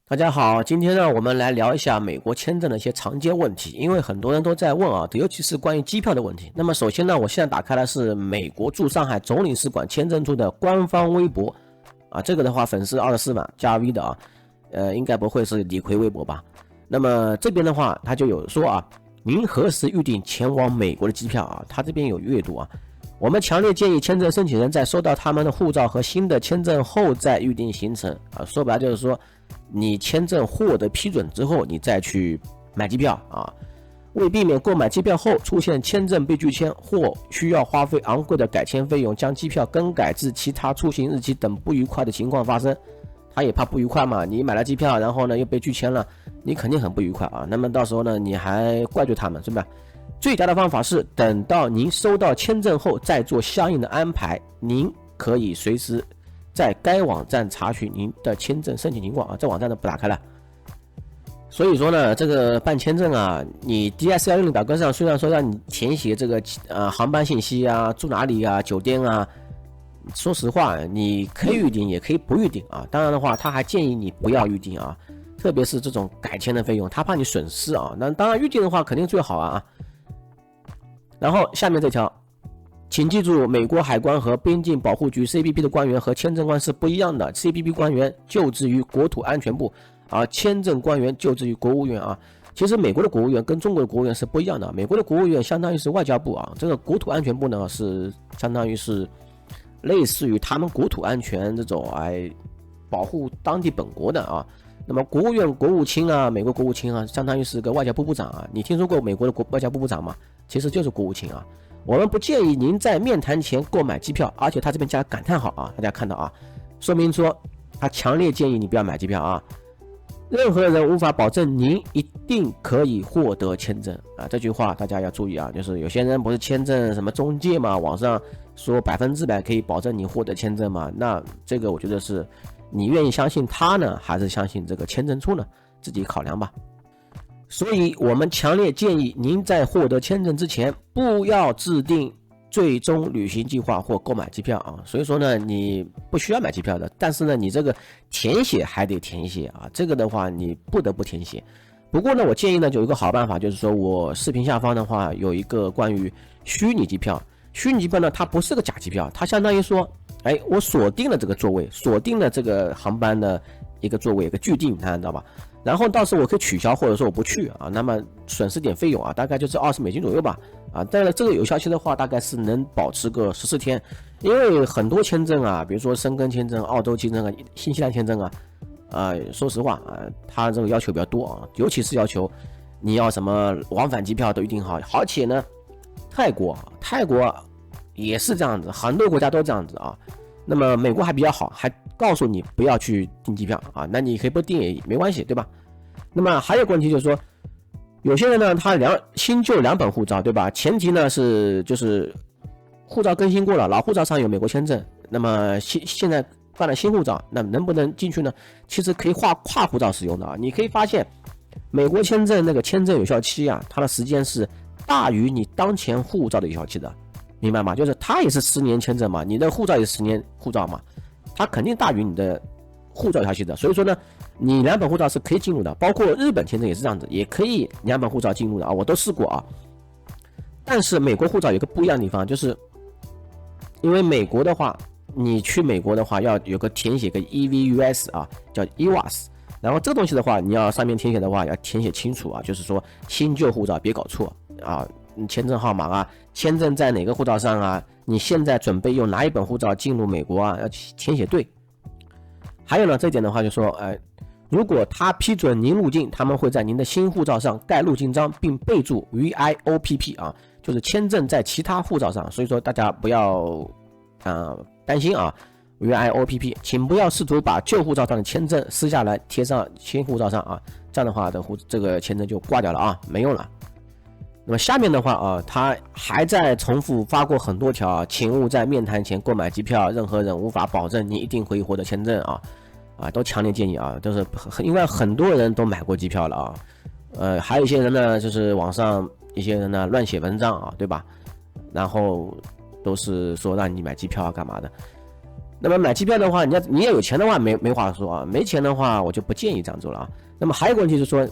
大家好，今天呢，我们来聊一下美国签证的一些常见问题，因为很多人都在问啊，尤其是关于机票的问题。那么首先呢，我现在打开的是美国驻上海总领事馆签证处的官方微博啊，这个的话粉丝24万加 V 的啊，应该不会是李逵微博吧？那么这边的话，他就有说啊，您何时预定前往美国的机票啊？他这边有阅读啊。我们强烈建议签证申请人在收到他们的护照和新的签证后再预定行程啊。说白了就是说，你签证获得批准之后，你再去买机票啊。为避免购买机票后出现签证被拒签或需要花费昂贵的改签费用，将机票更改至其他出行日期等不愉快的情况发生，他也怕不愉快嘛。你买了机票，然后呢又被拒签了，你肯定很不愉快啊。那么到时候呢，你还怪罪他们，是吧？最佳的方法是等到您收到签证后再做相应的安排，您可以随时在该网站查询您的签证申请情况啊。这网站呢不打开了。所以说呢，这个办签证啊，你 DS160表格上虽然说让你填写这个航班信息啊、住哪里啊、酒店啊，说实话，你可以预定也可以不预定啊。当然的话，他还建议你不要预定啊，特别是这种改签的费用，他怕你损失啊。那当然预定的话肯定最好啊。然后下面这条，请记住，美国海关和边境保护局 CBP 的官员和签证官是不一样的。CBP 官员就职于国土安全部，而签证官员就职于国务院啊。其实美国的国务院跟中国的国务院是不一样的，美国的国务院相当于是外交部啊，这个国土安全部呢是相当于是类似于他们国土安全这种保护当地本国的啊。那么国务院国务卿啊，美国国务卿啊，相当于是个外交部部长啊。你听说过美国的外交部部长吗？其实就是国务卿啊。我们不建议您在面谈前购买机票，而且他这边加感叹号啊，大家看到啊，说明说他强烈建议你不要买机票啊。任何人无法保证您一定可以获得签证啊，这句话大家要注意啊。就是有些人不是签证什么中介嘛，网上说100%可以保证你获得签证嘛，那这个我觉得是你愿意相信他呢，还是相信这个签证处呢？自己考量吧。所以我们强烈建议您在获得签证之前，不要制定最终旅行计划或购买机票啊。所以说呢，你不需要买机票的，但是呢，你这个填写还得填写啊。这个的话，你不得不填写。不过呢，我建议呢，有一个好办法，就是说我视频下方的话有一个关于虚拟机票。虚拟机票呢，它不是个假机票，它相当于说，我锁定了这个座位，锁定了这个航班的一个座位，一个预定，你看到吧？然后到时候我可以取消，或者说我不去啊，那么损失点费用啊，大概就是$20左右吧，啊，但是这个有效期的话，大概是能保持个14天，因为很多签证啊，比如说申根签证、澳洲签证啊、新西兰签证啊，说实话啊，它这个要求比较多啊，尤其是要求你要什么往返机票都预定好，而且呢，泰国也是这样子，很多国家都这样子啊。那么美国还比较好，还告诉你不要去订机票啊，那你可以不订也没关系，对吧？那么还有个问题就是说，有些人呢，他新旧两本护照，对吧？前提呢就是护照更新过了，老护照上有美国签证，那么现在办了新护照，那能不能进去呢？其实可以跨护照使用的啊。你可以发现，美国签证那个签证有效期啊，它的时间是大于你当前护照的有效期的。明白吗？就是它也是10年签证嘛，你的护照也是10年护照嘛，它肯定大于你的护照有效期的。所以说呢，你2本护照是可以进入的，包括日本签证也是这样子，也可以2本护照进入的啊，我都试过啊。但是美国护照有个不一样的地方，就是因为美国的话，你去美国的话要有个填写个 EVUS 啊，叫 EVAS， 然后这个东西的话，你要上面填写的话要填写清楚啊，就是说新旧护照别搞错啊。签证号码啊，签证在哪个护照上啊？你现在准备用哪一本护照进入美国啊？要填写对。还有呢，这点的话就说，如果他批准您入境，他们会在您的新护照上盖入境章，并备注 VIOPP 啊，就是签证在其他护照上。所以说大家不要担心啊 ，VIOPP， 请不要试图把旧护照上的签证撕下来贴上新护照上啊，这样的话这个签证就挂掉了啊，没用了。那么下面的话啊，他还在重复发过很多条啊，请勿在面谈前购买机票，任何人无法保证你一定可以获得签证啊，都强烈建议啊，都是因为很多人都买过机票了啊，还有一些人呢，就是网上一些人呢乱写文章啊，对吧？然后都是说让你买机票啊干嘛的。那么买机票的话，你要有钱的话没话说啊，没钱的话我就不建议这样做了啊。那么还有一个问题是说，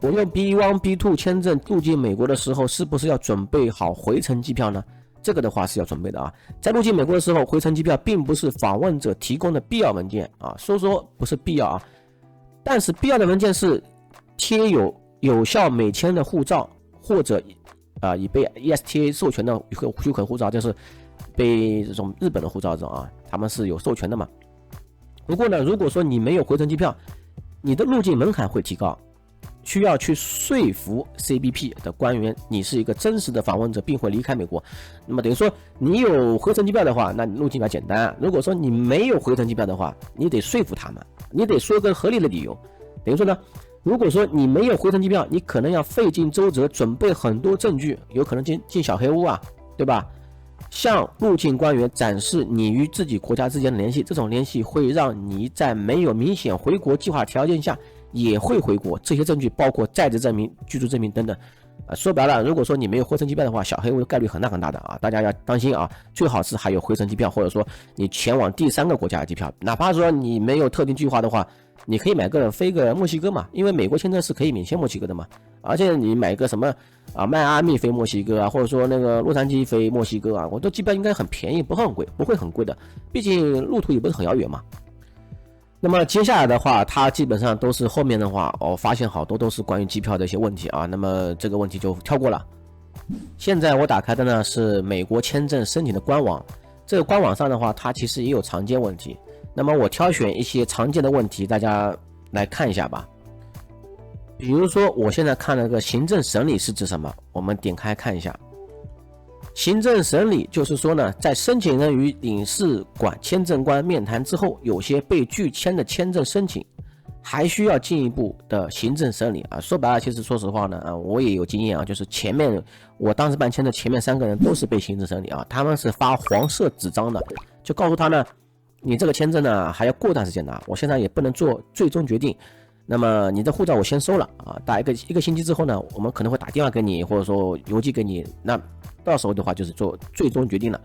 我用 B1、B2 签证入境美国的时候，是不是要准备好回程机票呢？这个的话是要准备的啊。在入境美国的时候，回程机票并不是访问者提供的必要文件啊，说不是必要啊，但是必要的文件是贴有效美签的护照，或者已被 ESTA 授权的许可护照，就是被这种日本的护照这种啊，他们是有授权的嘛。不过呢，如果说你没有回程机票，你的入境门槛会提高，需要去说服 CBP 的官员你是一个真实的访问者，并会离开美国。那么等于说你有回程机票的话，那你入境比较简单。如果说你没有回程机票的话，你得说服他们，你得说个合理的理由。等于说呢，如果说你没有回程机票，你可能要费尽周折准备很多证据，有可能进小黑屋啊，对吧？向入境官员展示你与自己国家之间的联系，这种联系会让你在没有明显回国计划条件下也会回国。这些证据包括在职证明、居住证明等等。说白了，如果说你没有回程机票的话，小黑屋的概率很大很大的啊，大家要当心啊。最好是还有回程机票，或者说你前往第三个国家的机票，哪怕说你没有特定计划的话，你可以飞个墨西哥嘛，因为美国签证是可以免签墨西哥的嘛。而且你买个什么迈阿密飞墨西哥啊，或者说那个洛杉矶飞墨西哥啊，我的机票应该很便宜，不会很贵的，毕竟路途也不是很遥远嘛。那么接下来的话，它基本上都是后面的话，我发现好多都是关于机票的一些问题啊。那么这个问题就跳过了。现在我打开的呢是美国签证申请的官网，这个官网上的话，它其实也有常见问题。那么我挑选一些常见的问题，大家来看一下吧。比如说我现在看了个行政审理是指什么，我们点开看一下。行政审理就是说呢，在申请人与领事馆签证官面谈之后，有些被拒签的签证申请还需要进一步的行政审理啊。说白了，其实说实话呢，我也有经验啊，就是我当时办签的前面3个人都是被行政审理啊，他们是发黄色纸张的，就告诉他呢，你这个签证呢还要过段时间的，我现在也不能做最终决定。那么你的护照我先收了啊，大概一个星期之后呢，我们可能会打电话给你，或者说邮寄给你，那到时候的话就是做最终决定了。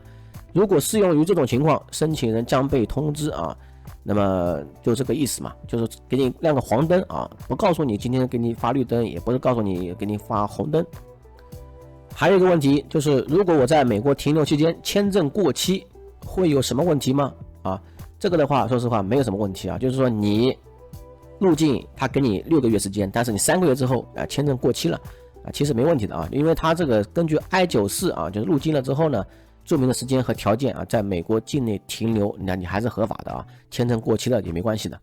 如果适用于这种情况，申请人将被通知啊，那么就这个意思嘛，就是给你亮个黄灯啊，不告诉你今天给你发绿灯，也不是告诉你给你发红灯。还有一个问题就是，如果我在美国停留期间签证过期，会有什么问题吗？啊，这个的话说实话没有什么问题啊，就是说你入境他给你6个月时间，但是你3个月之后签证过期了其实没问题的啊，因为他这个根据 I94就是入境了之后呢，注明的时间和条件在美国境内停留，那你还是合法的签证过期了也没关系的。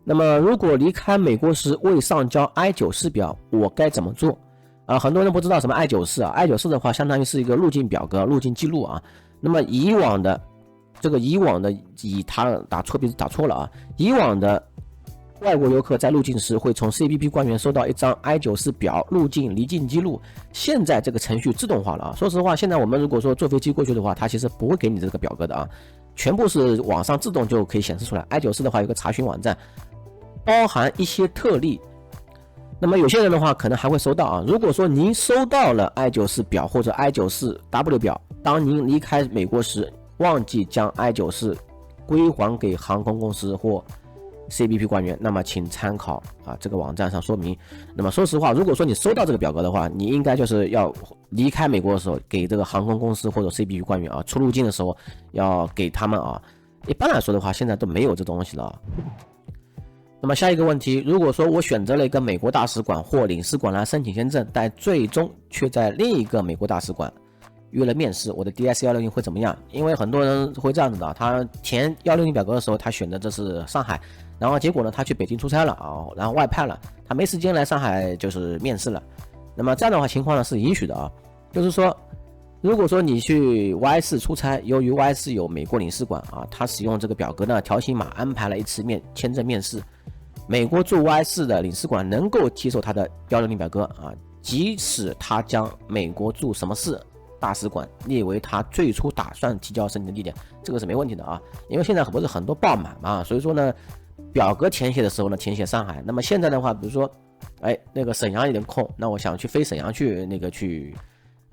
那么如果离开美国时未上交 I94表，我该怎么做很多人不知道什么 I94 的话相当于是一个入境表格、入境记录那么以往的他打错了以往的外国游客在入境时会从 CBP 官员收到一张 I94表入境离境记录，现在这个程序自动化了说实话，现在我们如果说坐飞机过去的话，它其实不会给你这个表格的全部是网上自动就可以显示出来。I94的话有个查询网站，包含一些特例。那么有些人的话可能还会收到如果说您收到了 I94表或者 I94W 表，当您离开美国时忘记将 I94归还给航空公司或CBP 官员，那么请参考这个网站上说明。那么说实话，如果说你收到这个表格的话，你应该就是要离开美国的时候给这个航空公司或者 CBP 官员出入境的时候要给他们一般来说的话现在都没有这东西了那么下一个问题，如果说我选择了一个美国大使馆或领事馆来申请签证，但最终却在另一个美国大使馆约了面试，我的 DS160 会怎么样？因为很多人会这样子的他填160表格的时候他选的这是上海，然后结果呢他去北京出差了然后外派了，他没时间来上海就是面试了。那么这样的话情况呢是允许的就是说如果说你去 Y4 出差，由于 Y4 有美国领事馆他使用这个表格呢条形码安排了一次签证面试，美国驻 Y4 的领事馆能够接受他的160表格即使他将美国驻什么市大使馆列为他最初打算提交申请的地点，这个是没问题的因为现在不是很多爆满嘛，所以说呢表格填写的时候呢填写上海，那么现在的话比如说那个沈阳有点空，那我想去飞沈阳去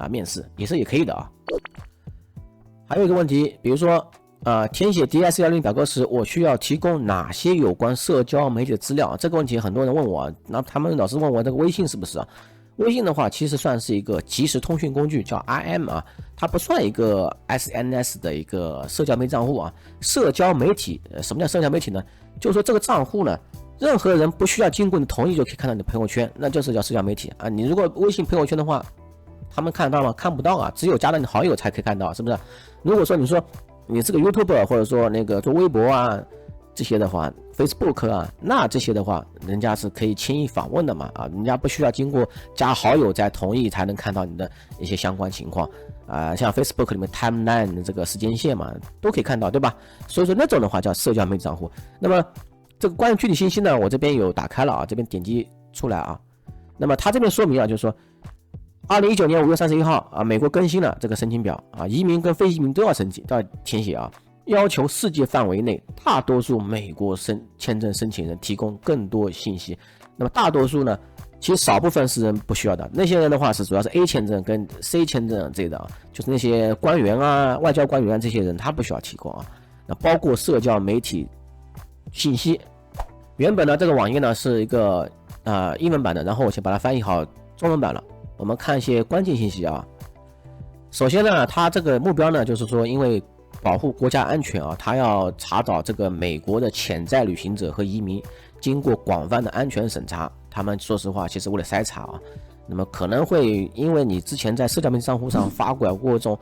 面试也可以的还有一个问题，比如说填写 DS-10表格时，我需要提供哪些有关社交媒体的资料？这个问题很多人问我，那他们老是问我这个微信是不是啊？微信的话，其实算是一个即时通讯工具，叫 IM 啊，它不算一个 SNS 的一个社交媒体账户啊。社交媒体，什么叫社交媒体呢？就是说这个账户呢，任何人不需要经过你同意就可以看到你的朋友圈，那就是叫社交媒体啊。你如果微信朋友圈的话，他们看得到吗？看不到啊，只有加了你好友才可以看到，是不是？如果说你说你这个 YouTuber 或者说那个做微博啊这些的话 ，Facebook 啊，那这些的话，人家是可以轻易访问的嘛啊，人家不需要经过加好友再同意才能看到你的一些相关情况啊，像 Facebook 里面 Timeline 的这个时间线嘛，都可以看到，对吧？所以说那种的话叫社交媒体账户。那么这个关于具体信息呢，我这边有打开了啊，这边点击出来啊，那么它这边说明啊，就是说。2019年5月31号啊，美国更新了这个申请表啊，移民跟非移民都要申请，都要填写啊，要求世界范围内大多数美国签证申请人提供更多信息。那么大多数呢，其实少部分是人不需要的，那些人的话是主要是 A 签证跟 C 签证这类的啊，就是那些官员啊、外交官员这些人他不需要提供啊。那包括社交媒体信息。原本呢这个网页呢是一个英文版的，然后我先把它翻译好中文版了。我们看一些关键信息啊。首先呢，它这个目标呢，就是说，因为保护国家安全啊，它要查找这个美国的潜在旅行者和移民，经过广泛的安全审查。他们说实话，其实为了筛查啊，那么可能会因为你之前在社交媒体账户上发表过这种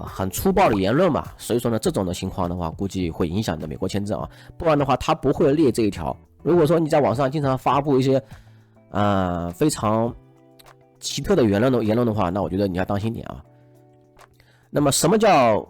很粗暴的言论嘛，所以说呢，这种的情况的话，估计会影响你的美国签证啊。不然的话，它不会列这一条。如果说你在网上经常发布一些非常奇特的言论的话，那我觉得你要当心点啊。那么什么叫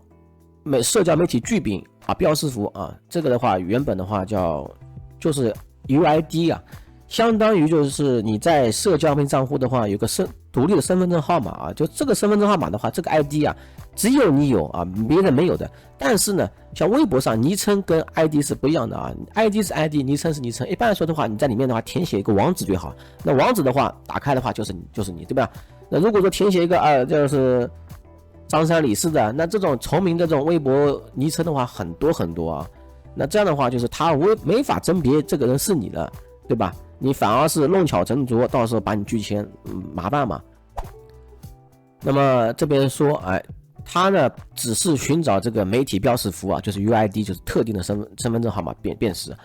社交媒体巨饼啊标识符啊？这个的话原本的话就是 UID 啊，相当于就是你在社交媒体账户的话有个独立的身份证号码啊，就这个身份证号码的话，这个 ID 啊只有你有啊，别人没有的。但是呢，像微博上昵称跟 ID 是不一样的啊 ，ID 是 ID， 昵称是昵称。一般来说的话，你在里面的话填写一个网址最好。那网址的话打开的话就是你，对吧？那如果说填写一个就是张三李四的，那这种重名的这种微博昵称的话很多啊。那这样的话就是他没法甄别这个人是你的，对吧？你反而是弄巧成拙，到时候把你拒签，麻烦嘛。那么这边说，他呢只是寻找这个媒体标识符啊，就是 UID， 就是特定的身份证号码辨识。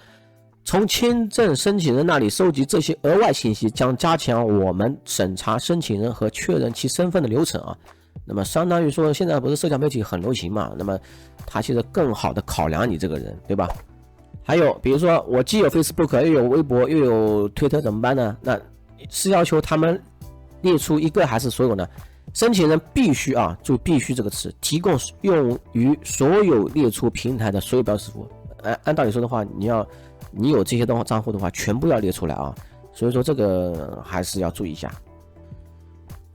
从签证申请人那里收集这些额外信息，将加强我们审查申请人和确认其身份的流程啊。那么相当于说，现在不是社交媒体很流行嘛？那么它其实更好的考量你这个人，对吧？还有比如说，我既有 Facebook 又有微博又有推特怎么办呢？那是要求他们列出一个还是所有呢？申请人必须注意必须这个词，提供用于所有列出平台的所有标识符。按道理说的话，你有这些账户的话，全部要列出来啊。所以说这个还是要注意一下。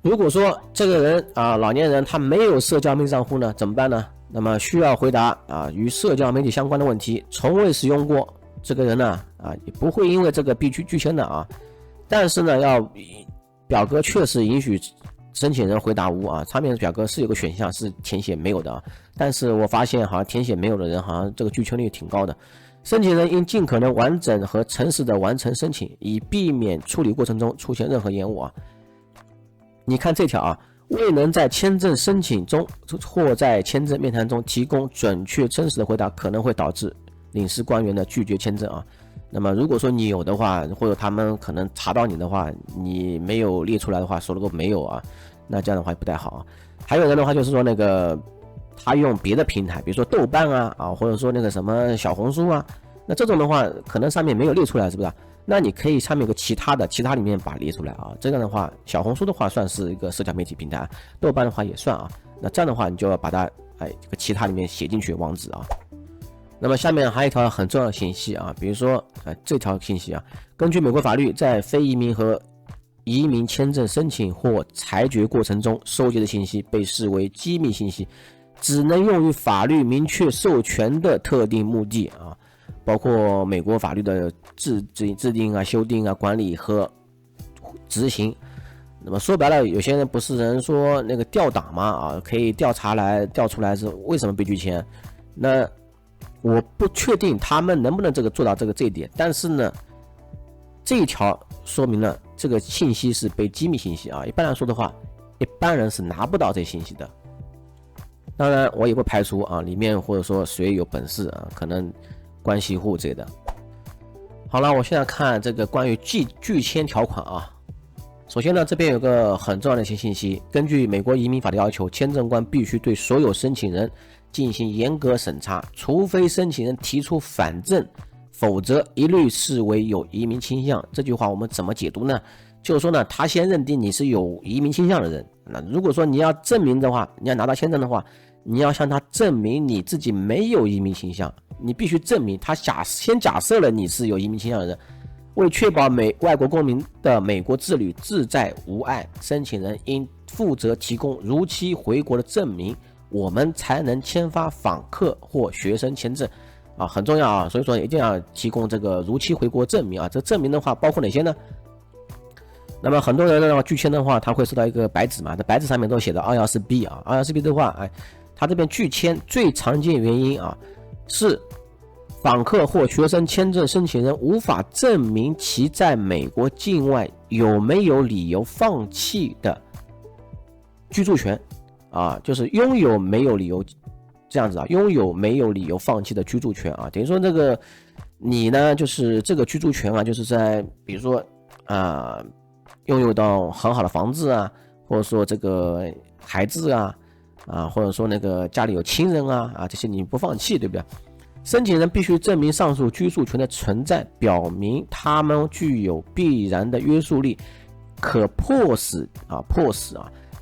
如果说这个人老年人他没有社交媒体账户呢，怎么办呢？那么需要回答与社交媒体相关的问题，从未使用过这个人呢也不会因为这个必须拒签的啊。但是呢，表格确实允许申请人回答无啊，上面的表格是有个选项是填写没有的啊，但是我发现好像填写没有的人好像这个拒签率挺高的。申请人应尽可能完整和诚实的完成申请，以避免处理过程中出现任何延误啊。你看这条未能在签证申请中或在签证面谈中提供准确真实的回答，可能会导致领事官员的拒绝签证啊。那么如果说你有的话，或者他们可能查到你的话，你没有列出来的话，说了个没有啊，那这样的话不太好啊。还有人的话就是说他用别的平台，比如说豆瓣或者说那个什么小红书那这种的话可能上面没有列出来，是不是？那你可以上面有个其他里面把它列出来这样的话，小红书的话算是一个社交媒体平台，豆瓣的话也算那这样的话你就要把它这个其他里面写进去网址那么下面还有一条很重要的信息比如说这条信息根据美国法律，在非移民和移民签证申请或裁决过程中收集的信息被视为机密信息，只能用于法律明确授权的特定目的包括美国法律的制定修订管理和执行。那么说白了，有些人不是人说那个调档嘛可以调出来是为什么被拒签。那我不确定他们能不能做到这一点，但是呢，这一条说明了这个信息是被机密信息啊。一般来说的话，一般人是拿不到这信息的。当然，我也不排除啊，里面或者说谁有本事啊，可能关系户之类的。好了，我现在看这个关于拒签条款啊。首先呢，这边有个很重要的一些信息，根据美国移民法的要求，签证官必须对所有申请人进行严格审查，除非申请人提出反证，否则一律视为有移民倾向。这句话我们怎么解读呢？就是说呢，他先认定你是有移民倾向的人。那如果说你要证明的话，你要拿到签证的话，你要向他证明你自己没有移民倾向，你必须证明他先假设了你是有移民倾向的人。为确保外国公民的美国之旅自在无碍，申请人应负责提供如期回国的证明，我们才能签发访客或学生签证啊，很重要啊，所以说一定要提供这个如期回国证明啊。这证明的话包括哪些呢？那么很多人的话拒签的话，他会收到一个白纸嘛，这白纸上面都写的 214B 啊，214B 的话，他这边拒签最常见原因啊是访客或学生签证申请人无法证明其在美国境外有没有理由放弃的居住权啊，就是拥有没有理由这样子啊，拥有没有理由放弃的居住权啊，等于说这个你呢，就是这个居住权啊，就是在比如说拥有到很好的房子啊，或者说这个孩子啊，或者说那个家里有亲人啊，这些你不放弃，对不对？申请人必须证明上述居住权的存在，表明他们具有必然的约束力，可迫使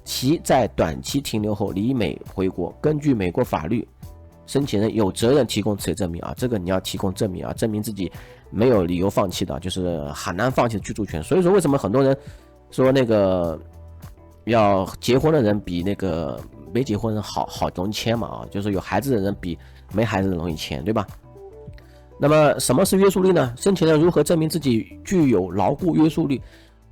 其在短期停留后离美回国。根据美国法律，申请人有责任提供此类证明啊，这个你要提供证明啊，证明自己没有理由放弃的，就是很难放弃的居住权。所以说，为什么很多人说那个要结婚的人比那个没结婚人好容易签嘛啊，就是有孩子的人比没孩子的容易签，对吧？那么什么是约束力呢？申请人如何证明自己具有牢固约束力？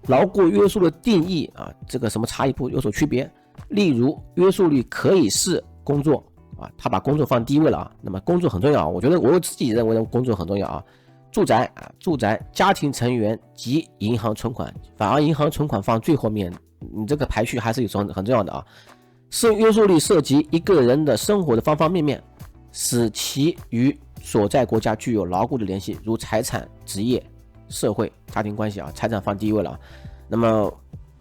牢固约束的定义啊，这个什么差异不有所区别。例如，约束力可以是工作啊，他把工作放第一位了啊。那么工作很重要，我觉得我自己认为工作很重要啊。住宅、家庭成员及银行存款，反而银行存款放最后面，你这个排序还是很重要的啊。是约束力涉及一个人的生活的方方面面，使其与所在国家具有牢固的联系，如财产、职业、社会、家庭关系啊，财产放第一位了啊。那么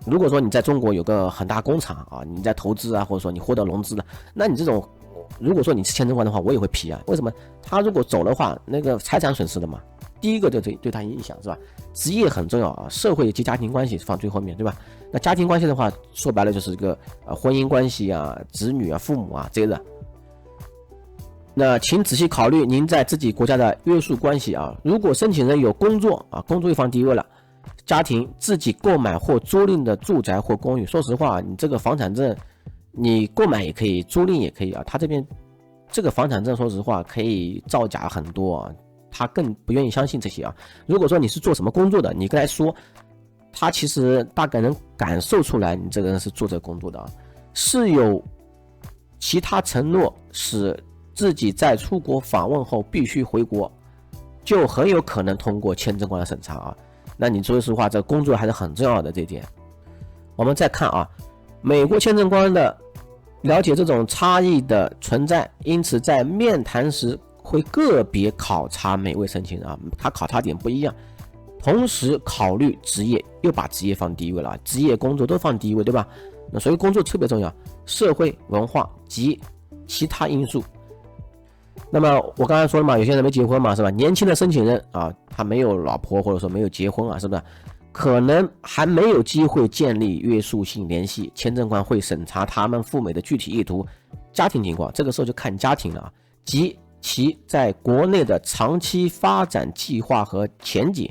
如果说你在中国有个很大工厂啊，你在投资啊，或者说你获得融资了，那你这种如果说你是签证官的话，我也会批啊。为什么？他如果走的话，那个财产损失的嘛，第一个就对他影响是吧？职业很重要啊，社会及家庭关系放最后面，对吧？那家庭关系的话，说白了就是一个婚姻关系啊、子女啊、父母啊这些的。那请仔细考虑您在自己国家的约束关系啊。如果申请人有工作啊，工作一方第一位了。家庭、自己购买或租赁的住宅或公寓，说实话，你这个房产证，你购买也可以，租赁也可以啊。他这边这个房产证，说实话可以造假很多啊，他更不愿意相信这些啊。如果说你是做什么工作的，你跟他说，他其实大概能感受出来你这个人是做这个工作的啊。是有其他承诺使自己在出国访问后必须回国，就很有可能通过签证官的审查啊。那你说实话，这个工作还是很重要的这一点。我们再看啊，美国签证官的了解这种差异的存在，因此在面谈时会个别考察每位申请人啊，他考察点不一样，同时考虑职业，又把职业放第一位了，职业工作都放第一位，对吧？那所以工作特别重要，社会文化及其他因素。那么我刚才说了嘛，有些人没结婚嘛，是吧？年轻的申请人啊，他没有老婆或者说没有结婚啊，是不是？可能还没有机会建立约束性联系，签证官会审查他们赴美的具体意图、家庭情况，这个时候就看家庭了啊，及其在国内的长期发展计划和前景。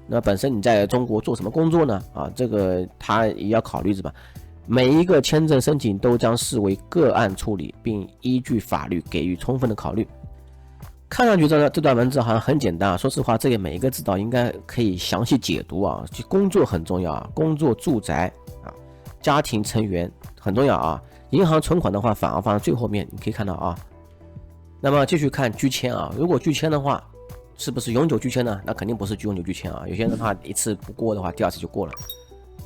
那本身你在中国做什么工作呢？啊，这个他也要考虑，是吧？每一个签证申请都将视为个案处理，并依据法律给予充分的考虑。看上去这段文字好像很简单啊，说实话，这个每一个指导应该可以详细解读啊。工作很重要啊，工作、住宅啊、家庭成员很重要啊。银行存款的话，反而放在最后面，你可以看到啊。那么继续看拒签啊，如果拒签的话，是不是永久拒签呢？那肯定不是永久拒签啊，有些人他一次不过的话，第二次就过了。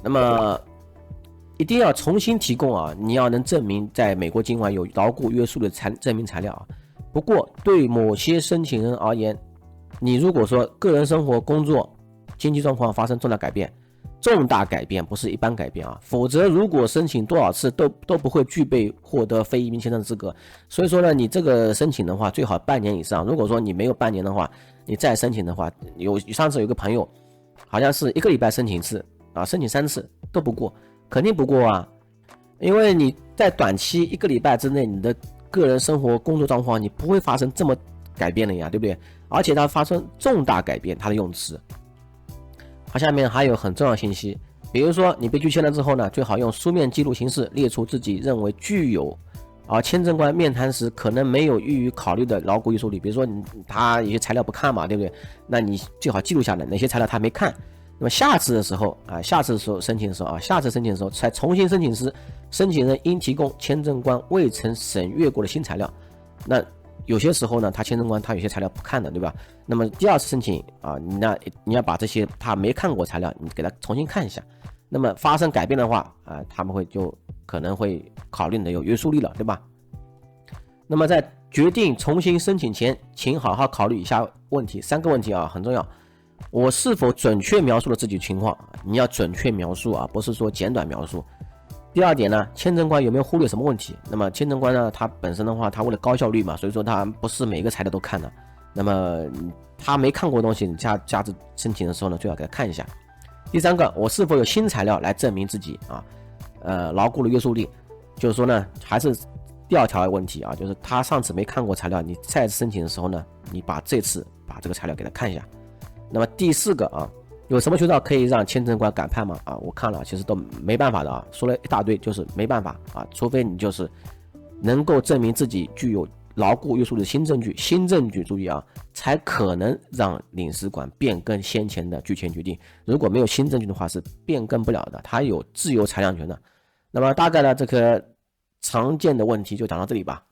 那么一定要重新提供啊，你要能证明在美国境外有牢固约束的证明材料啊。不过对某些申请人而言，你如果说个人生活、工作、经济状况发生重大改变，不是一般改变啊，否则如果申请多少次都不会具备获得非移民签证的资格。所以说呢，你这个申请的话，最好半年以上。如果说你没有半年的话，你再申请的话，上次有个朋友，好像是1个礼拜申请一次啊，申请3次都不过，肯定不过啊，因为你在短期1个礼拜之内，你的个人生活、工作状况你不会发生这么改变的呀，对不对？而且它发生重大改变，它的用词。好，下面还有很重要信息，比如说你被拒签了之后呢，最好用书面记录形式列出自己认为具有签证官面谈时可能没有予以考虑的牢固约束力。比如说他有些材料不看嘛，对不对？那你最好记录下来哪些材料他没看。那么下次申请的时候才重新申请时，申请人应提供签证官未曾审阅过的新材料。那有些时候呢，签证官他有些材料不看的，对吧？那么第二次申请啊，你要把这些他没看过材料，你给他重新看一下。那么发生改变的话他们可能会考虑你的有约束力了，对吧？那么在决定重新申请前，请好好考虑以下问题，3个问题啊，很重要。我是否准确描述了自己情况？你要准确描述啊，不是说简短描述。第二点呢，签证官有没有忽略什么问题？那么签证官呢，他本身的话，他为了高效率嘛，所以说他不是每个材料都看的。那么他没看过的东西，你下次申请的时候呢，最好给他看一下。第3个，我是否有新材料来证明自己牢固的约束力？就是说呢，还是第2条问题啊，就是他上次没看过材料，你再次申请的时候呢，你这次把这个材料给他看一下。那么第4个有什么渠道可以让签证官改判吗？我看了，其实都没办法的说了一大堆，就是没办法除非你就是能够证明自己具有牢固约束的新证据注意才可能让领事馆变更先前的拒签决定。如果没有新证据的话，是变更不了的，它有自由裁量权的。那么大概的这个常见的问题就讲到这里吧。